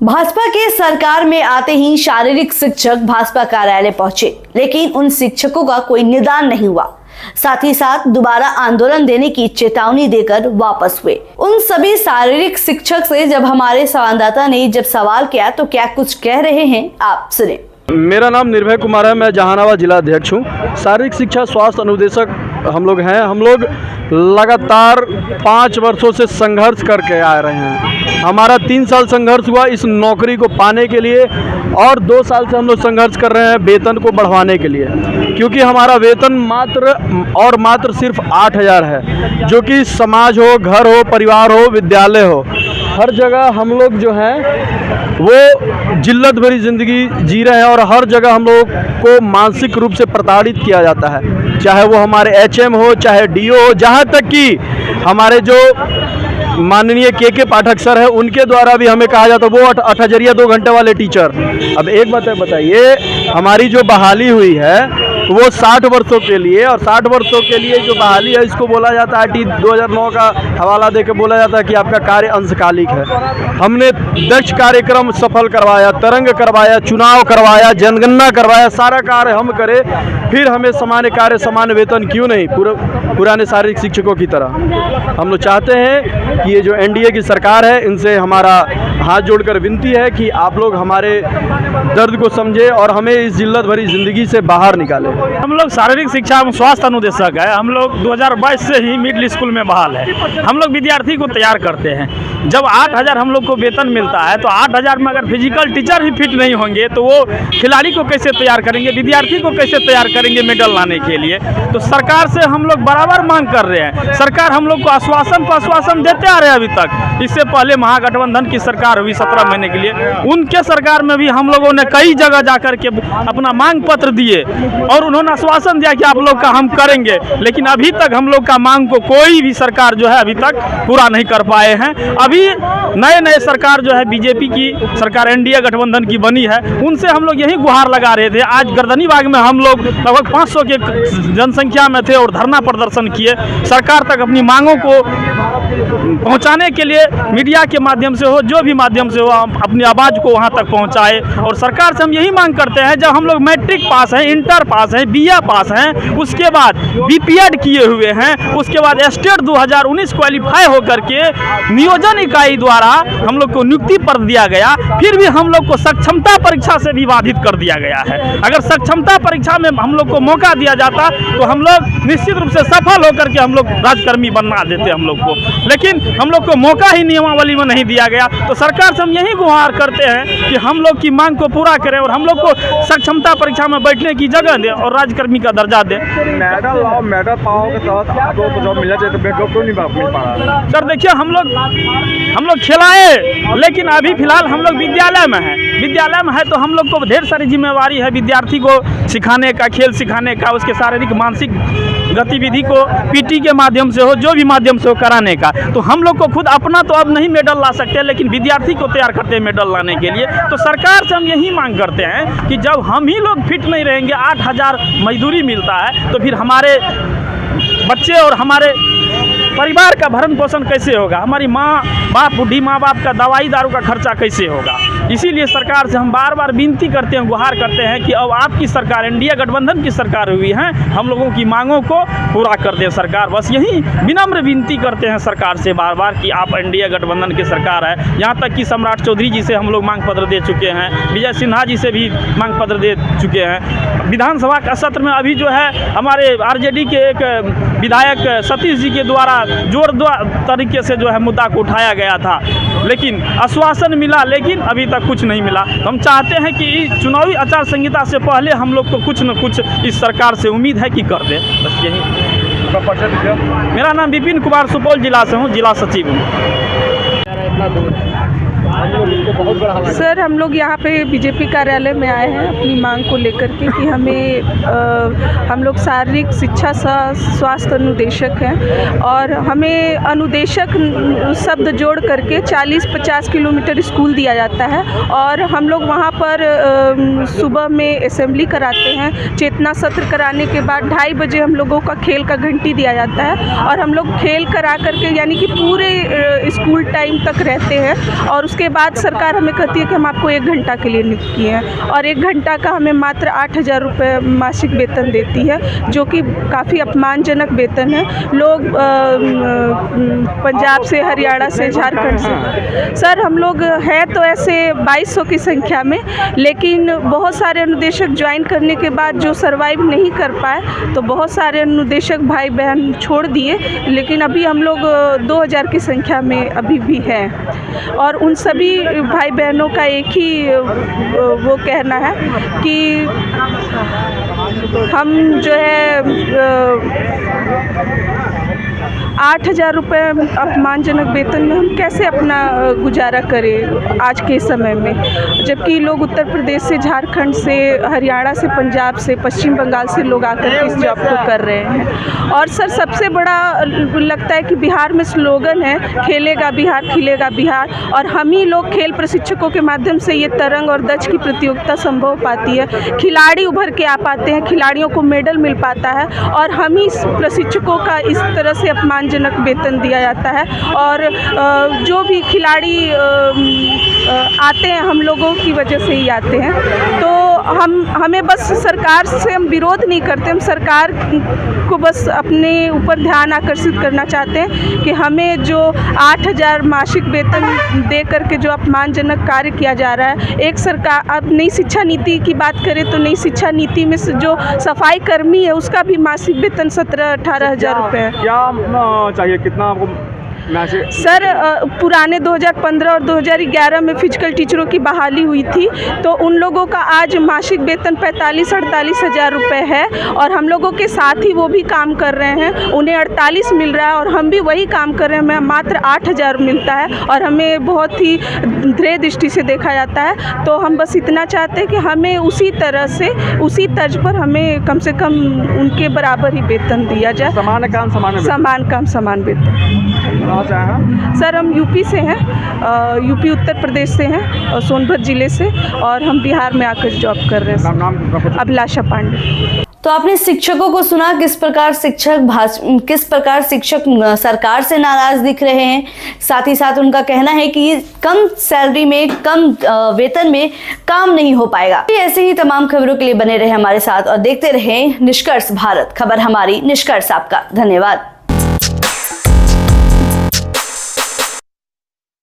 भाजपा के सरकार में आते ही शारीरिक शिक्षक भाजपा कार्यालय पहुंचे, लेकिन उन शिक्षकों का कोई निदान नहीं हुआ। साथ ही साथ दोबारा आंदोलन देने की चेतावनी देकर वापस हुए। उन सभी शारीरिक शिक्षक से जब हमारे संवाददाता ने सवाल किया तो क्या कुछ कह रहे हैं, आप सुने। मेरा नाम निर्भय कुमार है, मैं जहानाबाद जिला अध्यक्ष हूँ। शारीरिक शिक्षा स्वास्थ्य अनुदेशक हम लोग हैं। हम लोग लगातार 5 वर्षों से संघर्ष करके आ रहे हैं। हमारा 3 साल संघर्ष हुआ इस नौकरी को पाने के लिए, और 2 साल से हम लोग संघर्ष कर रहे हैं वेतन को बढ़वाने के लिए, क्योंकि हमारा वेतन मात्र सिर्फ 8,000 है, जो कि समाज हो, घर हो, परिवार हो, विद्यालय हो, हर जगह हम लोग जो हैं वो जिल्लत भरी ज़िंदगी जी रहे हैं। और हर जगह हम लोग को मानसिक रूप से प्रताड़ित किया जाता है, चाहे वो हमारे HM हो, चाहे DO हो, जहाँ तक कि हमारे जो माननीय के पाठक सर है उनके द्वारा भी हमें कहा जाता है वो 8,000 2 घंटे वाले टीचर। अब एक बात है, बताइए, हमारी जो बहाली हुई है वो 60 वर्षों के लिए, और 60 वर्षों के लिए जो बहाली है इसको बोला जाता है टी 2009 का हवाला देकर बोला जाता है कि आपका कार्य अंशकालिक है। हमने दक्ष कार्यक्रम सफल करवाया, तरंग करवाया, चुनाव करवाया, जनगणना करवाया, सारा कार्य हम करें, फिर हमें सामान्य कार्य समान वेतन क्यों नहीं पुराने शारीरिक शिक्षकों की तरह। हम लोग चाहते हैं कि ये जो NDA की सरकार है इनसे हमारा हाथ जोड़कर विनती है कि आप लोग हमारे दर्द को समझे और हमें इस जिल्लत भरी ज़िंदगी से बाहर निकालें। हम लोग शारीरिक शिक्षा एवं स्वास्थ्य अनुदेशक है। हम लोग 2022 से ही मिडिल स्कूल में बहाल है। हम लोग विद्यार्थी को तैयार करते हैं। जब 8,000 हम लोग को वेतन मिलता है तो 8,000 में अगर फिजिकल टीचर ही फिट नहीं होंगे तो वो खिलाड़ी को कैसे तैयार करेंगे, विद्यार्थी को कैसे तैयार करेंगे मेडल लाने के लिए। तो सरकार से हम लोग बराबर मांग कर रहे हैं। सरकार हम लोग को आश्वासन पर आश्वासन देते आ रहे हैं अभी तक। इससे पहले महागठबंधन की सरकार हुई 17 महीने के लिए, उनके सरकार में भी हम लोगों ने कई जगह जाकर के अपना मांग पत्र दिए और उन्होंने आश्वासन दिया कि आप लोग का हम करेंगे, लेकिन अभी तक हम लोग का मांग को कोई भी सरकार जो है अभी तक पूरा नहीं कर पाए हैं। अभी नए सरकार जो है बीजेपी की सरकार NDA गठबंधन की बनी है, उनसे हम लोग यही गुहार लगा रहे थे। आज गर्दनीबाग में हम लोग लगभग 500 के जनसंख्या में थे और धरना प्रदर्शन किए। सरकार तक अपनी मांगों को पहुंचाने के लिए मीडिया के माध्यम से हो, जो भी माध्यम से हो, हम अपनी आवाज़ को वहां तक पहुंचाए। और सरकार से हम यही मांग करते हैं, जब हम लोग मैट्रिक पास हैं, इंटर पास हैं, BA पास हैं, उसके बाद BPED किए हुए हैं, उसके बाद स्टेट 2019 क्वालिफाई होकर के नियोजन इकाई द्वारा हम लोग को नियुक्ति पत्र दिया गया, फिर भी हम लोग को सक्षमता परीक्षा से भी बाधित कर दिया गया है। अगर सक्षमता परीक्षा में हम लोग को मौका दिया जाता तो हम लोग निश्चित रूप से सफल होकर के हम लोग राजकर्मी बना देते हम लोग को, लेकिन हम लोग को मौका ही नियमावली में नहीं दिया गया। तो सरकार से हम यही गुहार करते हैं कि हम लोग की मांग को पूरा करें और हम लोग को सक्षमता परीक्षा में बैठने की जगह दे और राजकर्मी का दर्जा दे। मेडल पाओ के तहत आपको तो जॉब मिलना चाहिए, तो क्यों नहीं मिल पा रहा? सर देखिए, हम लोग खिलाए, लेकिन अभी फिलहाल हम लोग विद्यालय में हैं। विद्यालय में है तो हम लोग को ढेर सारी जिम्मेवारी है विद्यार्थी को सिखाने का, खेल सिखाने का, उसके शारीरिक मानसिक गतिविधि को PT के माध्यम से हो, जो भी माध्यम से हो, कराने का। तो हम लोग को खुद अपना तो अब नहीं मेडल ला सकते, लेकिन विद्यार्थी को तैयार करते हैं मेडल लाने के लिए। तो सरकार से हम यही मांग करते हैं कि जब हम ही लोग फिट नहीं रहेंगे, 8,000 मजदूरी मिलता है, तो फिर हमारे बच्चे और हमारे परिवार का भरण पोषण कैसे होगा, हमारी बूढ़ी माँ बाप का दवाई दारू का खर्चा कैसे होगा। इसीलिए सरकार से हम बार बार विनती करते हैं, गुहार करते हैं कि अब आपकी सरकार NDA गठबंधन की सरकार हुई है, हम लोगों की मांगों को पूरा कर दे सरकार। बस यही विनम्र विनती करते हैं सरकार से बार बार कि आप NDA गठबंधन की सरकार है। यहाँ तक कि सम्राट चौधरी जी से हम लोग मांग पत्र दे चुके हैं, विजय सिन्हा जी से भी मांग पत्र दे चुके हैं। विधानसभा का सत्र में अभी जो है हमारे RJD के एक विधायक सतीश जी के द्वारा जोरदार तरीके से जो है मुद्दा को उठाया गया था, लेकिन आश्वासन मिला, लेकिन अभी तक कुछ नहीं मिला। हम चाहते हैं कि चुनावी आचार संहिता से पहले हम लोग को कुछ न कुछ इस सरकार से उम्मीद है कि कर दे। बस यही। मेरा नाम विपिन कुमार, सुपौल जिला से हूँ, जिला सचिव हूँ। सर, हम लोग यहाँ पे बीजेपी कार्यालय में आए हैं अपनी मांग को लेकर के कि हम लोग शारीरिक शिक्षा स्वास्थ्य अनुदेशक हैं और हमें अनुदेशक शब्द जोड़ करके 40-50 किलोमीटर स्कूल दिया जाता है और हम लोग वहाँ पर सुबह में असेंबली कराते हैं। चेतना सत्र कराने के बाद 2:30 बजे हम लोगों का खेल का घंटी दिया जाता है और हम लोग खेल करा करके यानी कि पूरे स्कूल टाइम तक रहते हैं और उसके बाद सरकार हमें कहती है कि हम आपको 1 घंटा के लिए नियुक्त किए हैं, और 1 घंटा का हमें मात्र 8,000 रुपये मासिक वेतन देती है, जो कि काफ़ी अपमानजनक वेतन है। लोग पंजाब से, हरियाणा से, झारखंड से, सर हम लोग हैं तो ऐसे 2200 की संख्या में, लेकिन बहुत सारे अनुदेशक ज्वाइन करने के बाद जो सर्वाइव नहीं कर पाए, तो बहुत सारे अनुदेशक भाई बहन छोड़ दिए, लेकिन अभी हम लोग 2000 की संख्या में अभी भी हैं। और उन सभी भाई बहनों का एक ही वो कहना है कि हम जो है 8,000 रुपये अपमानजनक वेतन में हम कैसे अपना गुजारा करें आज के समय में, जबकि लोग उत्तर प्रदेश से, झारखंड से, हरियाणा से, पंजाब से, पश्चिम बंगाल से लोग आकर इस जॉब को कर रहे हैं। और सर सबसे बड़ा लगता है कि बिहार में स्लोगन है, खेलेगा बिहार, खिलेगा बिहार, और हम ही लोग खेल प्रशिक्षकों के माध्यम से ये तरंग और दज की प्रतियोगिता संभव पाती है। खिलाड़ी उभर के आ पाते हैं, खिलाड़ियों को मेडल मिल पाता है, और हम ही प्रशिक्षकों का इस तरह से अपमानजनक वेतन दिया जाता है। और जो भी खिलाड़ी आते हैं हम लोगों की वजह से ही आते हैं। तो हमें बस सरकार से हम विरोध नहीं करते, हम सरकार को बस अपने ऊपर ध्यान आकर्षित करना चाहते हैं कि हमें जो 8,000 मासिक वेतन दे करके जो अपमानजनक कार्य किया जा रहा है, एक सरकार, अब नई शिक्षा नीति की बात करें तो नई शिक्षा नीति में जो सफाई कर्मी है उसका भी मासिक वेतन 17-18 हज़ार रुपये है। क्या चाहिए, कितना आपको सर पुराने 2015 और 2011 में फिजिकल टीचरों की बहाली हुई थी, तो उन लोगों का आज मासिक वेतन 45-48 हज़ार रुपये है, और हम लोगों के साथ ही वो भी काम कर रहे हैं, उन्हें 48 मिल रहा है, और हम भी वही काम कर रहे हैं, हमें मात्र 8,000 मिलता है, और हमें बहुत ही ध्येय दृष्टि से देखा जाता है। तो हम बस इतना चाहते हैं कि हमें उसी तरह से, उसी तर्ज पर हमें कम से कम उनके बराबर ही वेतन दिया जाए। समान काम समान वेतन। सर हम यूपी से हैं, यूपी उत्तर प्रदेश से हैं, और सोनभद्र ज़िले से, और हम बिहार में आकर जॉब कर रहे हैं। अभिलाषा पांडे। तो आपने शिक्षकों को सुना किस प्रकार शिक्षक सरकार से नाराज दिख रहे हैं। साथ ही साथ उनका कहना है कि कम सैलरी में, कम वेतन में काम नहीं हो पाएगा। ऐसे ही तमाम खबरों के लिए बने रहे हमारे साथ और देखते रहे निष्कर्ष भारत, खबर हमारी, निष्कर्ष आपका। धन्यवाद।